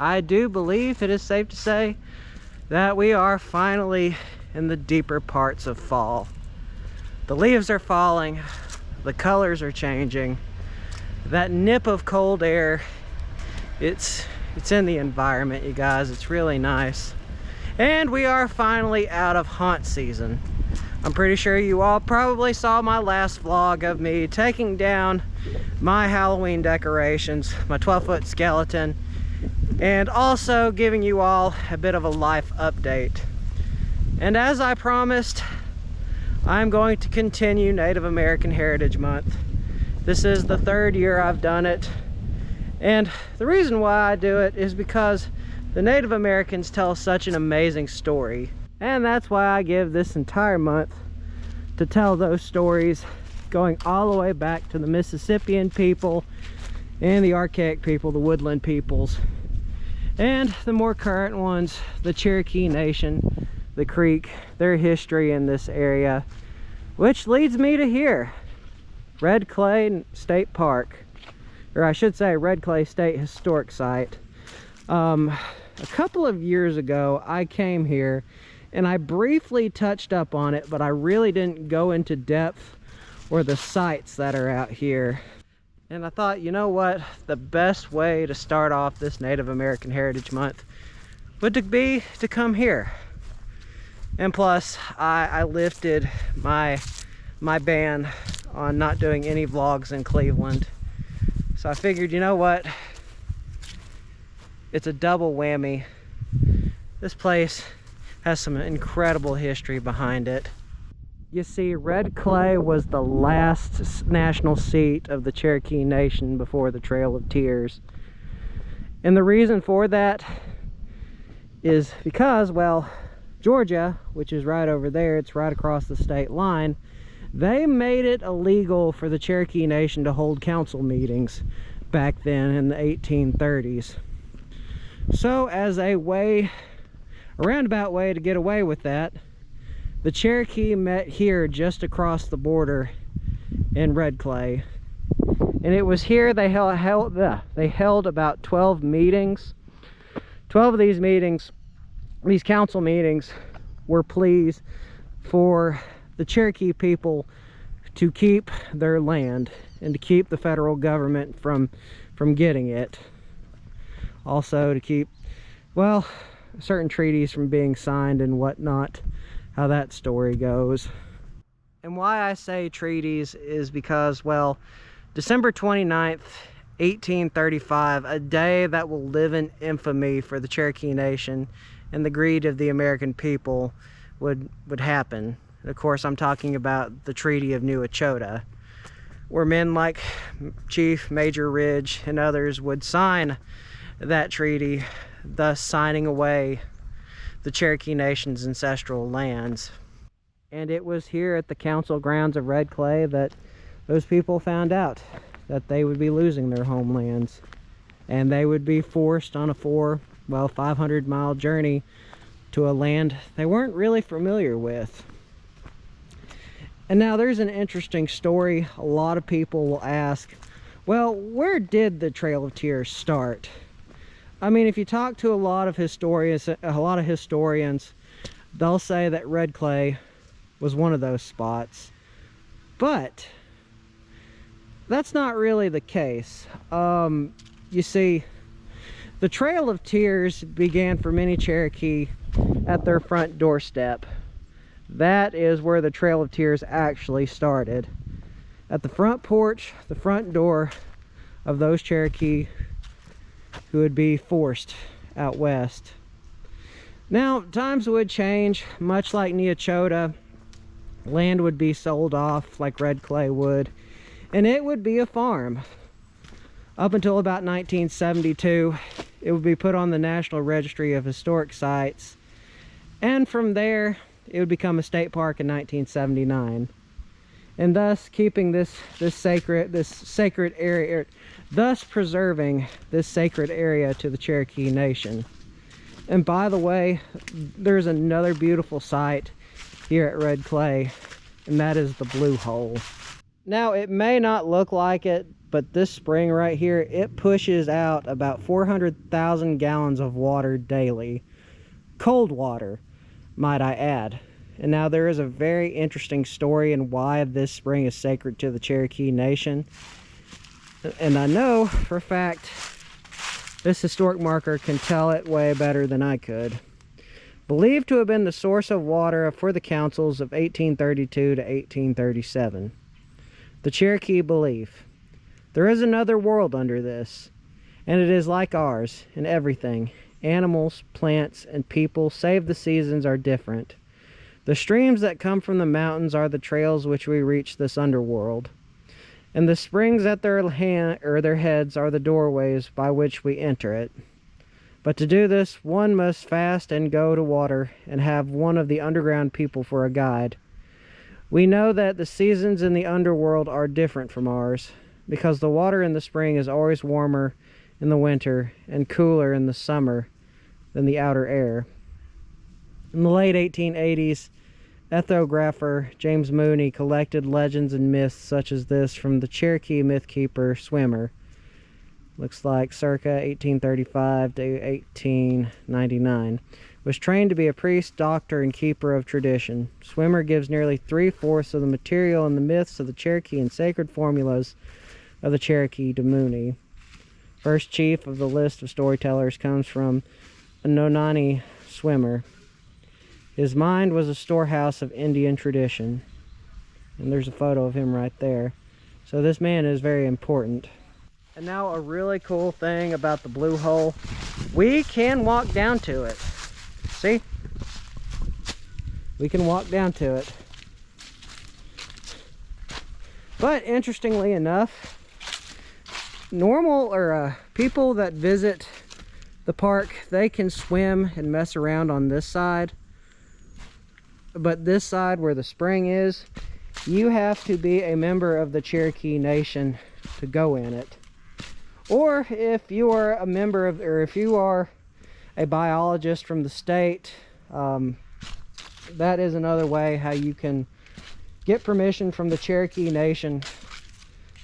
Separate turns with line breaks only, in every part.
I do believe it is safe to say that we are finally in the deeper parts of fall. The leaves are falling, the colors are changing. That nip of cold air, it's in the environment, you guys. It's really nice. And we are finally out of haunt season. I'm pretty sure you all probably saw my last vlog of me taking down my Halloween decorations, my 12-foot skeleton, and also giving you all a bit of a life update. And as I promised, I'm going to continue Native American Heritage Month. This is the 3rd year I've done it. And the reason why I do it is because the Native Americans tell such an amazing story. And that's why I give this entire month to tell those stories, going all the way back to the Mississippian people and the archaic people, the woodland peoples, and the more current ones, the Cherokee Nation, the Creek, their history in this area, which leads me to here, Red Clay State Park, or I should say Red Clay State Historic Site. A couple of years ago I came here and I briefly touched up on it, but I really didn't go into depth or the sites that are out here. And I thought, you know what, the best way to start off this Native American Heritage Month would be to come here. And plus, I lifted my ban on not doing any vlogs in Cleveland. So I figured, you know what, it's a double whammy. This place has some incredible history behind it. You see, Red Clay was the last national seat of the Cherokee Nation before the Trail of Tears. And the reason for that is because, well, Georgia, which is right over there, it's right across the state line, they made it illegal for the Cherokee Nation to hold council meetings back then in the 1830s. So as a roundabout way to get away with that, the Cherokee met here just across the border in Red Clay. And it was here they held about 12 meetings. 12 of these meetings, these council meetings, were pleas for the Cherokee people to keep their land and to keep the federal government from getting it. Also to keep, well, certain treaties from being signed and whatnot, how that story goes. And why I say treaties is because, well, December 29th, 1835, a day that will live in infamy for the Cherokee Nation and the greed of the American people would happen. And of course, I'm talking about the Treaty of New Echota, where men like Chief Major Ridge and others would sign that treaty, thus signing away the Cherokee Nation's ancestral lands. And it was here at the council grounds of Red Clay that those people found out that they would be losing their homelands, and they would be forced on a 500-mile journey to a land they weren't really familiar with. And now there's an interesting story. A lot of people will ask, well, where did the Trail of Tears start? I mean, if you talk to a lot of historians, they'll say that Red Clay was one of those spots. But that's not really the case. You see, the Trail of Tears began for many Cherokee at their front doorstep. That is where the Trail of Tears actually started. At the front porch, the front door of those Cherokee who would be forced out west. Now, times would change. Much like Neochota, land would be sold off like Red Clay would, and it would be a farm. Up until about 1972, it would be put on the National Registry of Historic Sites, and from there, it would become a state park in 1979. And thus keeping this sacred area, thus preserving this sacred area to the Cherokee Nation. And by the way, there's another beautiful site here at Red Clay, and that is the Blue Hole. Now, it may not look like it but this spring right here, it pushes out about 400,000 gallons of water daily. Cold water, might I add. And now there is a very interesting story in why this spring is sacred to the Cherokee Nation. And I know for a fact this historic marker can tell it way better than I could. Believed to have been the source of water for the councils of 1832 to 1837. The Cherokee belief. There is another world under this, and it is like ours in everything. Animals, plants, and people, save the seasons, are different. The streams that come from the mountains are the trails which we reach this underworld, and the springs at their heads are the doorways by which we enter it. But to do this, one must fast and go to water and have one of the underground people for a guide. We know that the seasons in the underworld are different from ours, because the water in the spring is always warmer in the winter and cooler in the summer than the outer air. In the late 1880s, ethnographer James Mooney collected legends and myths such as this from the Cherokee mythkeeper Swimmer. Looks like circa 1835 to 1899. Was trained to be a priest, doctor, and keeper of tradition. Swimmer gives nearly 3/4 of the material in the myths of the Cherokee and sacred formulas of the Cherokee to Mooney. First chief of the list of storytellers comes from Nonani Swimmer. His mind was a storehouse of Indian tradition. And there's a photo of him right there. So this man is very important. And now a really cool thing about the blue hole. We can walk down to it. See? We can walk down to it. But interestingly enough, people that visit the park, they can swim and mess around on this side. But this side where the spring is, you have to be a member of the Cherokee Nation to go in it. Or if you are a member of, or if you are a biologist from the state, that is another way how you can get permission from the Cherokee Nation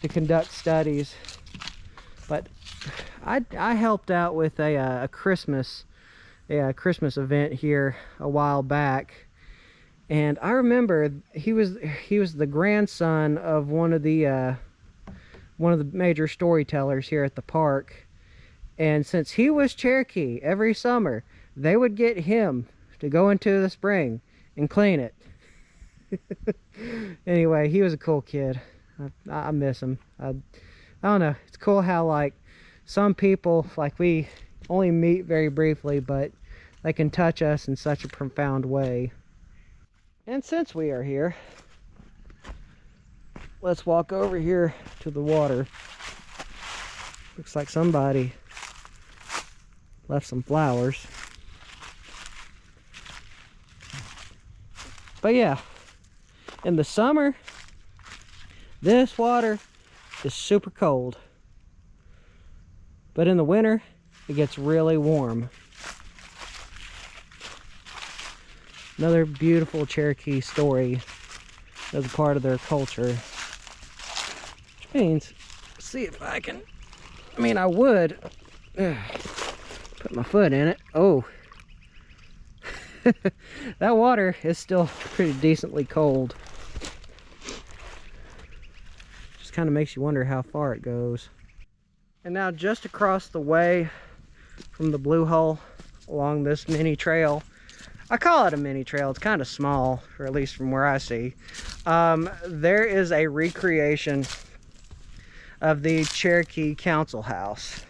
to conduct studies. But I helped out with a Christmas event here a while back, and I remember he was the grandson of one of the major storytellers here at the park. And since he was Cherokee, every summer they would get him to go into the spring and clean it. Anyway, he was a cool kid. I miss him. I don't know, it's cool how like some people, like, we only meet very briefly, but they can touch us in such a profound way. And since we are here, let's walk over here to the water. Looks like somebody left some flowers. But yeah, in the summer, this water is super cold. But in the winter, it gets really warm. Another beautiful Cherokee story as a part of their culture. Which means, see if I can, I would put my foot in it. Oh. That water is still pretty decently cold. Just kind of makes you wonder how far it goes. And now just across the way from the blue hole along this mini trail, I call it a mini trail, it's kind of small, or at least from where I see, there is a recreation of the Cherokee Council House.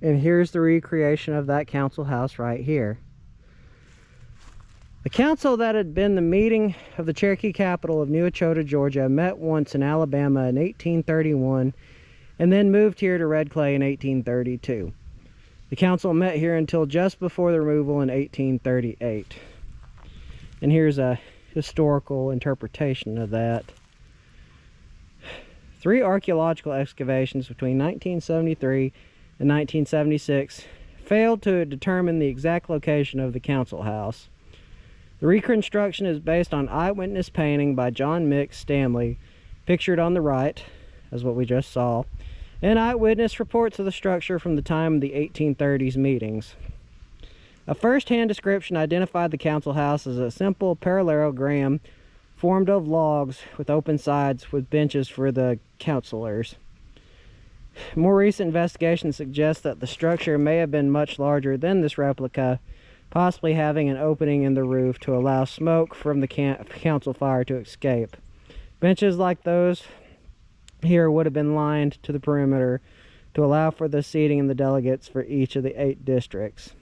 And here's the recreation of that council house right here. The council that had been the meeting of the Cherokee capital of New Echota, Georgia, met once in Alabama in 1831 and then moved here to Red Clay in 1832. The council met here until just before the removal in 1838. And here's a historical interpretation of that. 3 archaeological excavations between 1973 and 1976 failed to determine the exact location of the council house. The reconstruction is based on eyewitness painting by John Mick Stanley, pictured on the right, as what we just saw, and eyewitness reports of the structure from the time of the 1830s meetings. A first-hand description identified the council house as a simple parallelogram formed of logs with open sides with benches for the councilors. More recent investigations suggest that the structure may have been much larger than this replica, possibly having an opening in the roof to allow smoke from the council fire to escape. Benches like those here would have been lined to the perimeter to allow for the seating of the delegates for each of the 8 districts.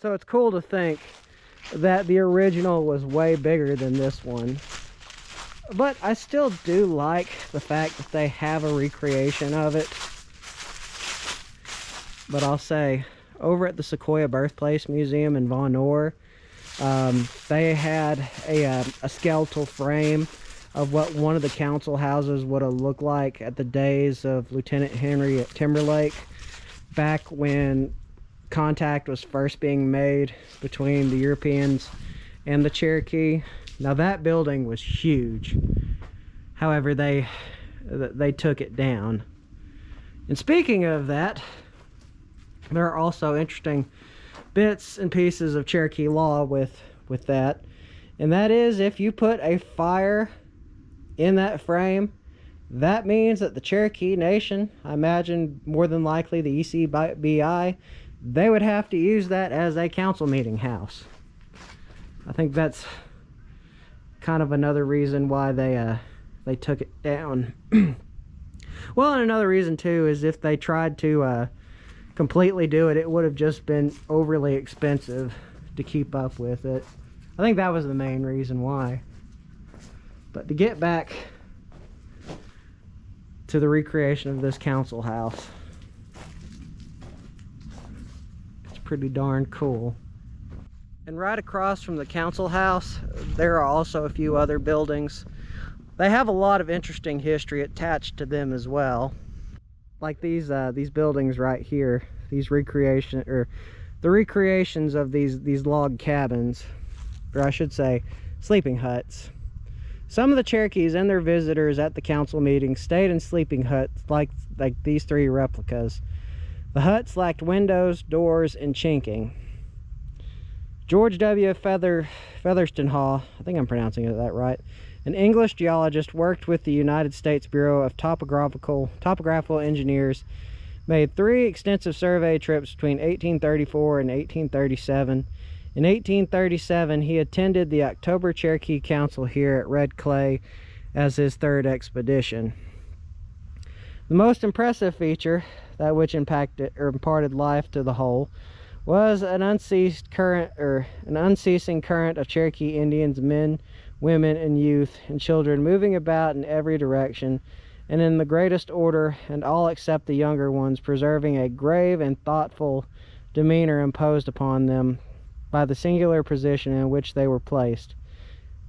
So it's cool to think that the original was way bigger than this one. But I still do like the fact that they have a recreation of it. But I'll say, over at the Sequoia Birthplace Museum in Von Orr, they had a skeletal frame of what one of the council houses would have looked like at the days of Lieutenant Henry at Timberlake, back when contact was first being made between the Europeans and the Cherokee. Now that building was huge. However, they took it down. And speaking of that, there are also interesting bits and pieces of Cherokee law with that. And that is, if you put a fire in that frame, that means that the Cherokee Nation, I imagine more than likely the ECBI, they would have to use that as a council meeting house. I think that's kind of another reason why they took it down. Well, and another reason too is if they tried to completely do it, it would have just been overly expensive to keep up with it. I think that was the main reason why. But to get back to the recreation of this council house, it's pretty darn cool. And right across from the council house, there are also a few other buildings. They have a lot of interesting history attached to them as well. Like these buildings right here, the recreations of these log cabins, or I should say, sleeping huts. Some of the Cherokees and their visitors at the council meeting stayed in sleeping huts like these 3 replicas. The huts lacked windows, doors, and chinking. George W. Featherstonhaugh, I think I'm pronouncing it that right, an English geologist, worked with the United States Bureau of Topographical Engineers, made 3 extensive survey trips between 1834 and 1837. In 1837, he attended the October Cherokee Council here at Red Clay as his 3rd expedition. The most impressive feature, that which imparted life to the whole, was an unceasing current of Cherokee Indians, men, women, and youth, and children moving about in every direction, and in the greatest order, and all except the younger ones preserving a grave and thoughtful demeanor imposed upon them by the singular position in which they were placed,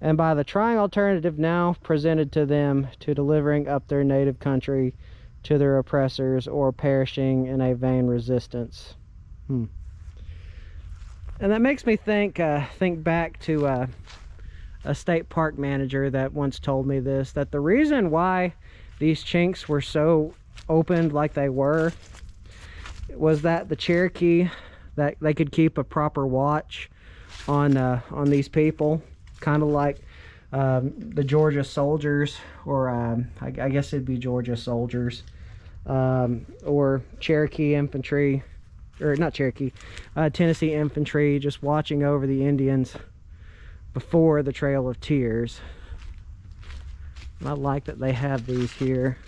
and by the trying alternative now presented to them to delivering up their native country to their oppressors, or perishing in a vain resistance. And that makes me think back to a state park manager that once told me this, that the reason why these chinks were so opened like they were was that the Cherokee, that they could keep a proper watch on these people, kind of like the Georgia soldiers, or I guess it'd be Georgia soldiers, or Cherokee infantry, or not Cherokee, Tennessee infantry, just watching over the Indians before the Trail of Tears. And I like that they have these here.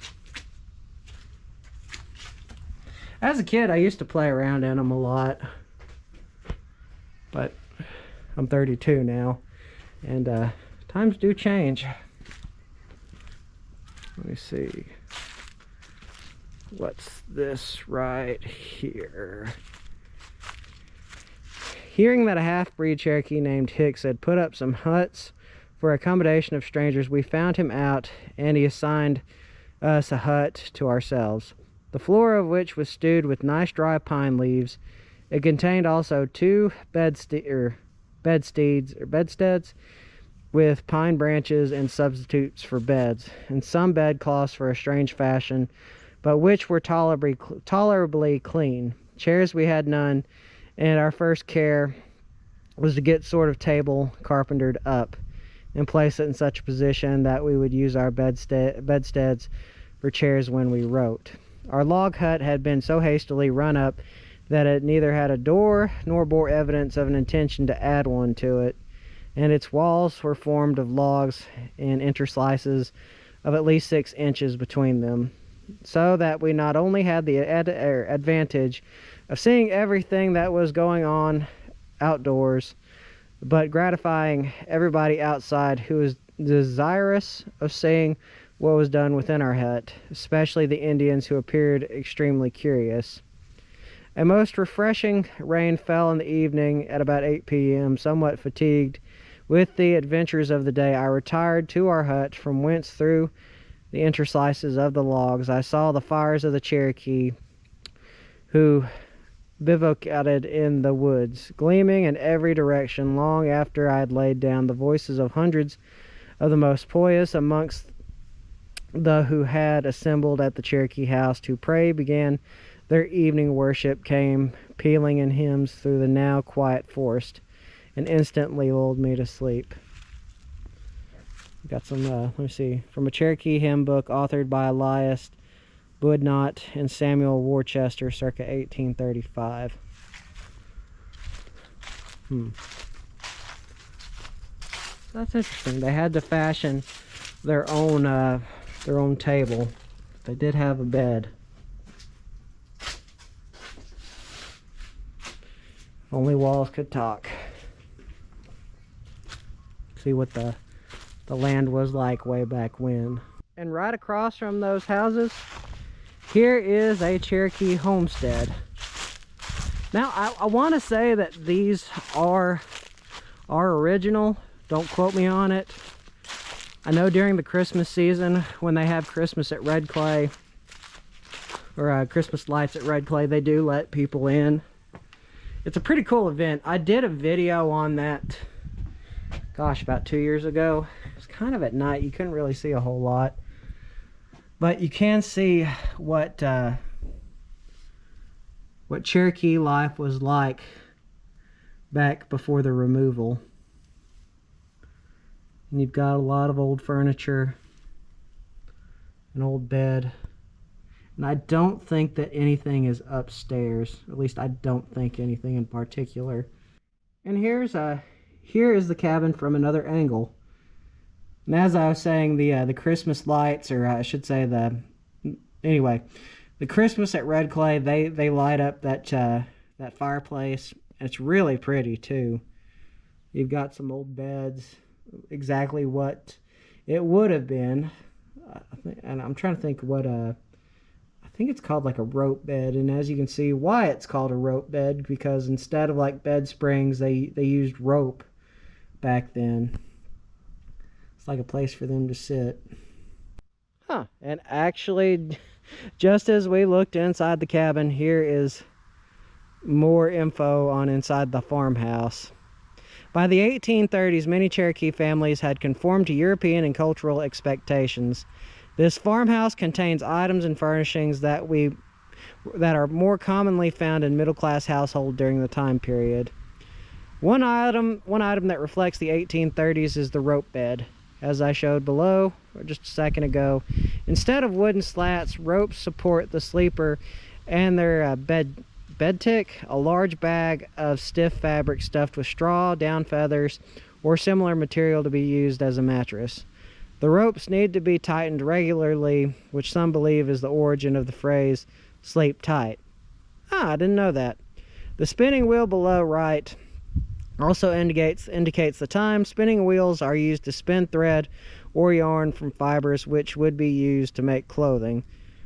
As a kid, I used to play around in them a lot, but I'm 32 now, and times do change. Let me see. What's this right here? Hearing that a half-breed Cherokee named Hicks had put up some huts for accommodation of strangers, we found him out, and he assigned us a hut to ourselves, the floor of which was stewed with nice dry pine leaves. It contained also 2 bedsteads, with pine branches and substitutes for beds, and some bedcloths for a strange fashion, but which were tolerably clean. Chairs we had none, and our first care was to get sort of table carpentered up and place it in such a position that we would use our bedsteads for chairs when we wrote. Our log hut had been so hastily run up that it neither had a door nor bore evidence of an intention to add one to it, and its walls were formed of logs in interslices of at least 6 inches between them, so that we not only had the advantage of seeing everything that was going on outdoors, but gratifying everybody outside who was desirous of seeing what was done within our hut, especially the Indians, who appeared extremely curious. A most refreshing rain fell in the evening at about 8 p.m. Somewhat fatigued with the adventures of the day, I retired to our hut, from whence through the interslices of the logs I saw the fires of the Cherokee, who bivouacked in the woods, gleaming in every direction. Long after I had laid down, the voices of hundreds of the most pious amongst the who had assembled at the Cherokee house to pray began their evening worship, came pealing in hymns through the now quiet forest, and instantly lulled me to sleep. Got some, let me see, from a Cherokee hymn book authored by Elias Boudnot and Samuel Worcester, circa 1835. That's interesting. They had to fashion their own table. They did have a bed. Only walls could talk. See what the land was like way back when. And right across from those houses, here is a Cherokee homestead. Now, I want to say that these are original. Don't quote me on it. I know during the Christmas season, when they have Christmas at Red Clay, or Christmas lights at Red Clay, they do let people in. It's a pretty cool event. I did a video on that, gosh, about 2 years ago. It was kind of at night. You couldn't really see a whole lot. But you can see what Cherokee life was like back before the removal. And you've got a lot of old furniture, an old bed. And I don't think that anything is upstairs. At least I don't think anything in particular. And here is the cabin from another angle. And as I was saying, the Christmas lights, or I should say the Christmas at Red Clay, they light up that fireplace. It's really pretty too. You've got some old beds, exactly what it would have been. And I'm trying to think what I think it's called like a rope bed. And as you can see, why it's called a rope bed, because instead of like bed springs, they used rope back then. It's like a place for them to sit. And actually, just as we looked inside the cabin, here is more info on inside the farmhouse. By the 1830s, many Cherokee families had conformed to European and cultural expectations. This farmhouse contains items and furnishings that are more commonly found in middle-class households during the time period. One item that reflects the 1830s is the rope bed. As I showed below, or just a second ago, instead of wooden slats, ropes support the sleeper and their bed tick, a large bag of stiff fabric stuffed with straw, down feathers, or similar material to be used as a mattress. The ropes need to be tightened regularly, which some believe is the origin of the phrase, sleep tight. I didn't know that. The spinning wheel below right also indicates the time. Spinning wheels are used to spin thread or yarn from fibers which would be used to make clothing.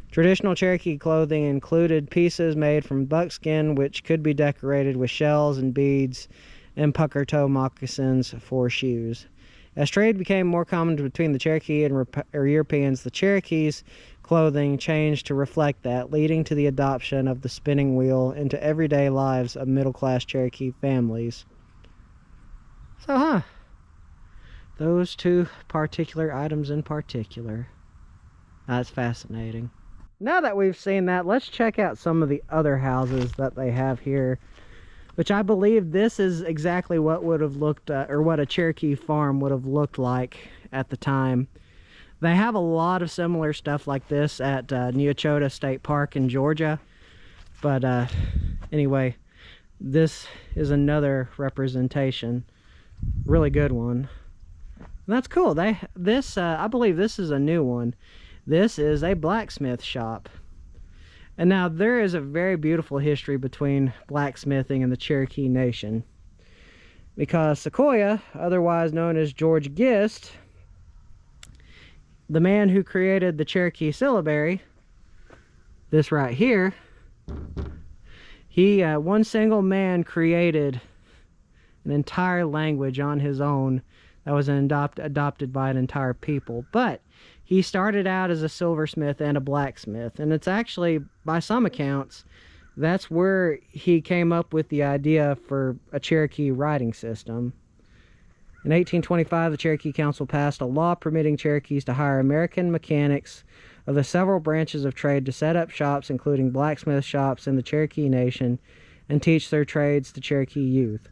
Traditional Cherokee clothing included pieces made from buckskin which could be decorated with shells and beads, and pucker toe moccasins for shoes. As trade became more common between the Cherokee and Europeans, the Cherokees' clothing changed to reflect that, leading to the adoption of the spinning wheel into everyday lives of middle-class Cherokee families. So, Those two particular items in particular. That's fascinating. Now that we've seen that, let's check out some of the other houses that they have here, which I believe this is exactly what would have looked, or what a Cherokee farm would have looked like at the time. They have a lot of similar stuff like this at Neochota State Park in Georgia. But anyway, this is another representation. Really good one. And that's cool. I believe this is a new one. This is a blacksmith shop. And now there is a very beautiful history between blacksmithing and the Cherokee Nation. Because Sequoyah, otherwise known as George Gist, the man who created the Cherokee syllabary, this right here, one single man created an entire language on his own that was adopted by an entire people. But he started out as a silversmith and a blacksmith, and it's actually, by some accounts, that's where he came up with the idea for a Cherokee writing system. In 1825, the Cherokee Council passed a law permitting Cherokees to hire American mechanics of the several branches of trade to set up shops, including blacksmith shops in the Cherokee Nation, and teach their trades to Cherokee youth.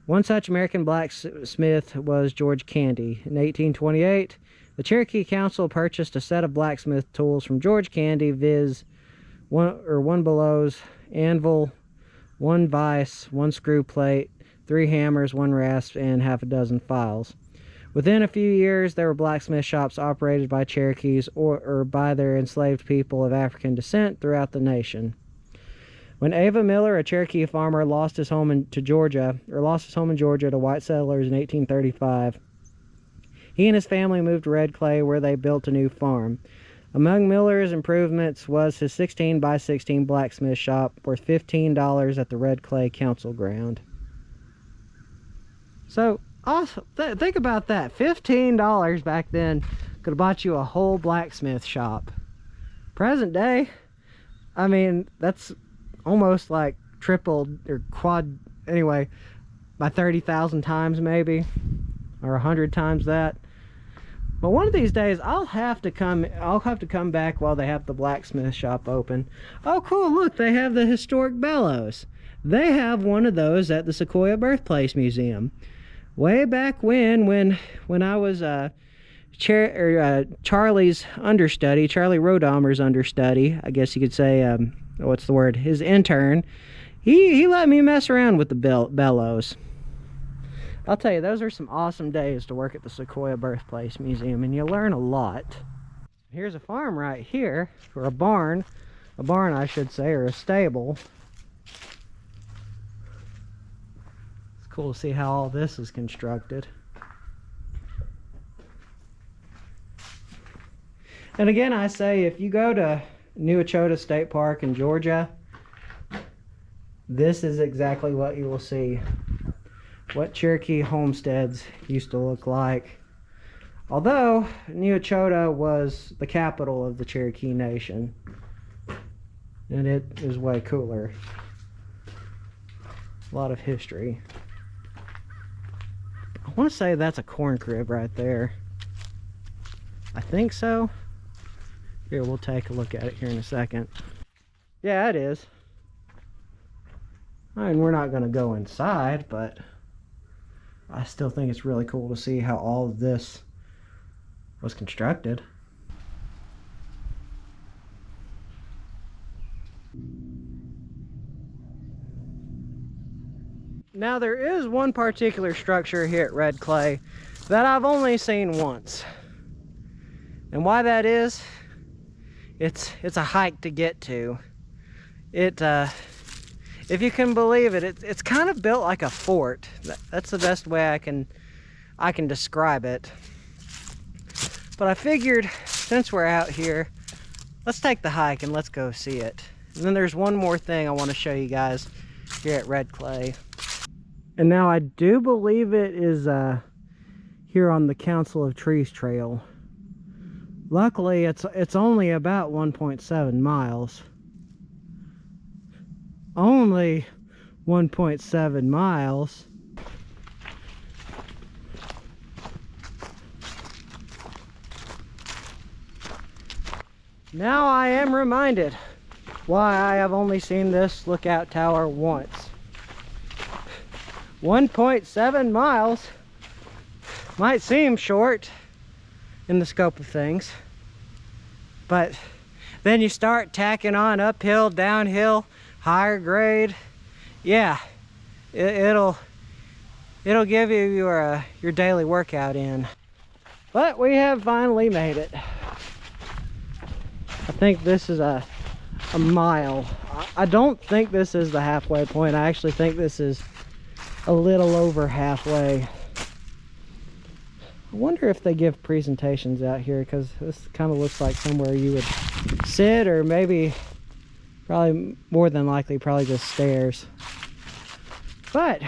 One such American blacksmith was George Candy. In 1828, the Cherokee Council purchased a set of blacksmith tools from George Candy, viz. one bellows, anvil, one vise, one screw plate, 3 hammers, 1 rasp, and half a dozen files. Within a few years, there were blacksmith shops operated by Cherokees or by their enslaved people of African descent throughout the nation. When Ava Miller, a Cherokee farmer, lost his home in Georgia to white settlers in 1835, he and his family moved to Red Clay, where they built a new farm. Among Miller's improvements was his 16 by 16 blacksmith shop, worth $15 at the Red Clay Council ground. So, awesome. Think about that. $15 back then could have bought you a whole blacksmith shop. Present day, I mean, that's almost like tripled or quad, anyway, by 30,000 times maybe, or 100 times that. But one of these days I'll have to come back while they have the blacksmith shop open. Oh cool, look, they have the historic bellows. They have one of those at the Sequoyah Birthplace Museum. Way back when I was Charlie's understudy, Charlie Rodomer's understudy, I guess you could say, what's the word, his intern, he let me mess around with the bellows. I'll tell you, those are some awesome days to work at the Sequoyah Birthplace Museum, and you learn a lot. Here's a farm right here, or a barn I should say, or a stable. It's cool to see how all this is constructed. And again, I say, if you go to Neochota State Park in Georgia, this is exactly what you will see. What Cherokee homesteads used to look like. Although Neochota was the capital of the Cherokee Nation, and it is way cooler. A lot of history. I want to say that's a corn crib right there. I think so. Here, we'll take a look at it here in a second. Yeah, it is. I mean, we're not going to go inside, but I still think it's really cool to see how all of this was constructed. Now there is one particular structure here at Red Clay that I've only seen once. And why that is, it's a hike to get to. If you can believe it, it's kind of built like a fort. That's the best way I can describe it. But I figured, since we're out here, let's take the hike and let's go see it. And then there's one more thing I want to show you guys here at Red Clay. And now I do believe it is here on the Council of Trees Trail. Luckily, it's only about 1.7 miles. Only 1.7 miles. Now I am reminded why I have only seen this lookout tower once. 1.7 miles might seem short in the scope of things, but then you start tacking on uphill, downhill, higher grade. Yeah, it'll give you your daily workout in. But we have finally made it. I think this is a mile. I don't think this is the halfway point. I actually think this is a little over halfway. I wonder if they give presentations out here, because this kind of looks like somewhere you would sit, or maybe, probably more than likely, probably just stairs. But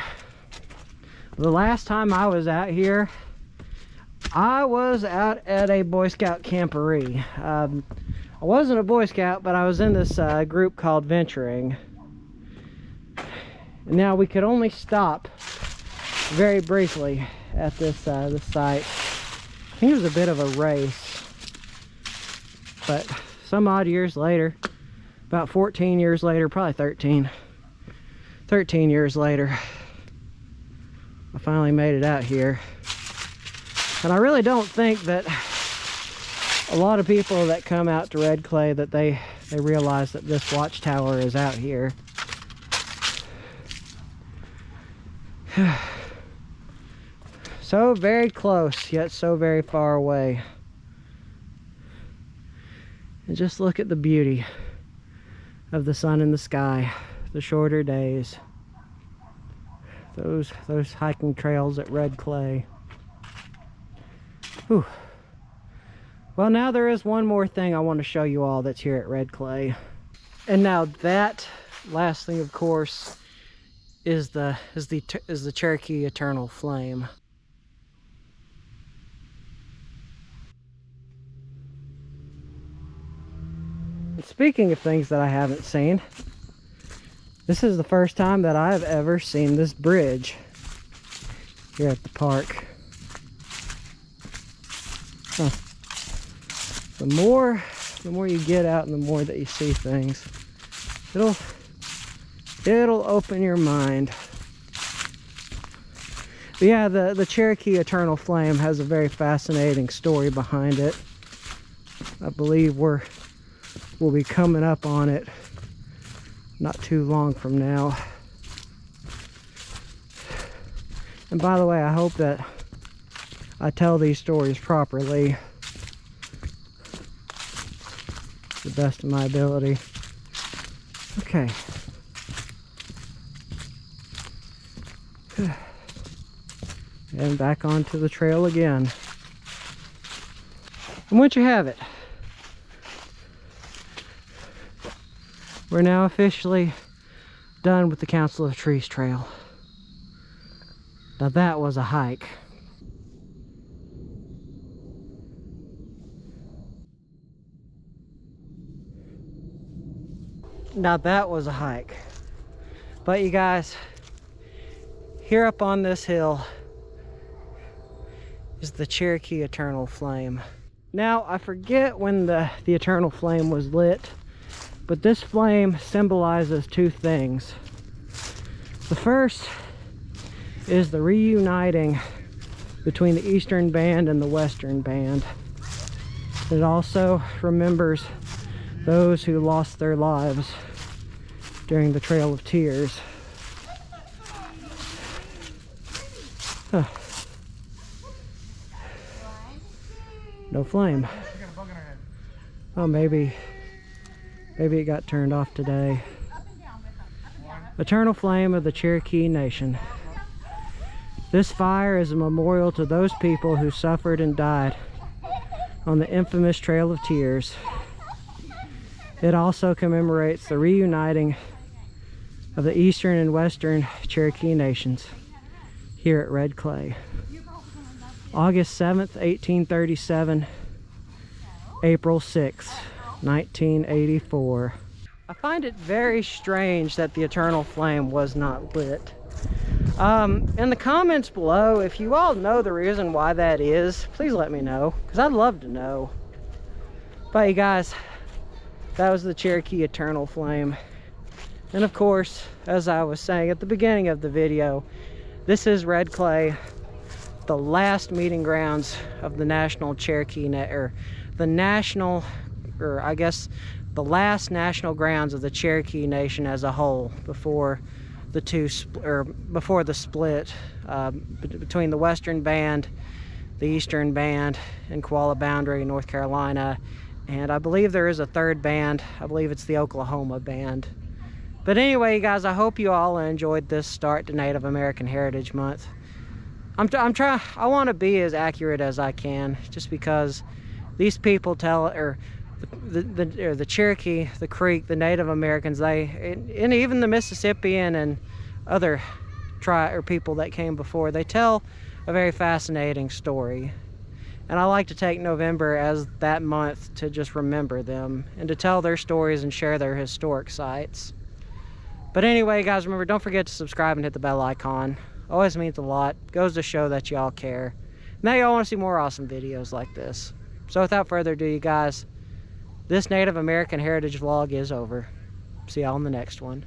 the last time I was out here, I was out at a Boy Scout camporee. I wasn't a Boy Scout, but I was in this group called Venturing. Now we could only stop very briefly at this site. I think it was a bit of a race, but some odd years later, about 14 years later, probably 13 years later, I finally made it out here. And I really don't think that a lot of people that come out to Red Clay, that they realize that this watchtower is out here. So very close, yet so very far away. And just look at the beauty of the sun in the sky, the shorter days, those hiking trails at Red Clay. Whew. Well, now there is one more thing I want to show you all that's here at Red Clay. And now that last thing, of course, is the Cherokee Eternal Flame. And speaking of things that I haven't seen, this is the first time that I've ever seen this bridge here at the park. Huh. The more you get out and the more that you see things, it'll open your mind. But yeah, the Cherokee Eternal Flame has a very fascinating story behind it. I believe we'll be coming up on it not too long from now. And by the way, I hope that I tell these stories properly, to the best of my ability. Okay. And back onto the trail again. And once you have it, we're now officially done with the Council of Trees Trail. Now that was a hike. Now that was a hike. But you guys, here up on this hill is the Cherokee Eternal Flame. Now I forget when the Eternal Flame was lit, but this flame symbolizes two things. The first is the reuniting between the Eastern Band and the Western Band. It also remembers those who lost their lives during the Trail of Tears. Huh. No flame. Oh, maybe it got turned off today. Eternal Flame of the Cherokee Nation. This fire is a memorial to those people who suffered and died on the infamous Trail of Tears. It also commemorates the reuniting of the Eastern and Western Cherokee nations here at Red Clay. August 7th, 1837, April 6th, 1984. I find it very strange that the Eternal Flame was not lit. In the comments below, if you all know the reason why that is, please let me know, because I'd love to know. But you guys, That was the Cherokee Eternal Flame. And of course, as I was saying at the beginning of the video, this is Red Clay, the last meeting grounds of the National Cherokee, or the national, or I guess the last national grounds of the Cherokee Nation as a whole before the before the split between the Western Band, the Eastern Band in Kuala Boundary, North Carolina, and I believe there is a third band. I believe it's the Oklahoma Band. But anyway, guys, I hope you all enjoyed this start to Native American Heritage Month. I want to be as accurate as I can, just because these people tell, or the Cherokee, the Creek, the Native Americans, and even the Mississippian and other people that came before, they tell a very fascinating story. And I like to take November as that month to just remember them and to tell their stories and share their historic sites. But anyway, guys, remember, don't forget to subscribe and hit the bell icon. Always means a lot. Goes to show that y'all care. Now y'all want to see more awesome videos like this. So without further ado, you guys, this Native American Heritage vlog is over. See y'all in the next one.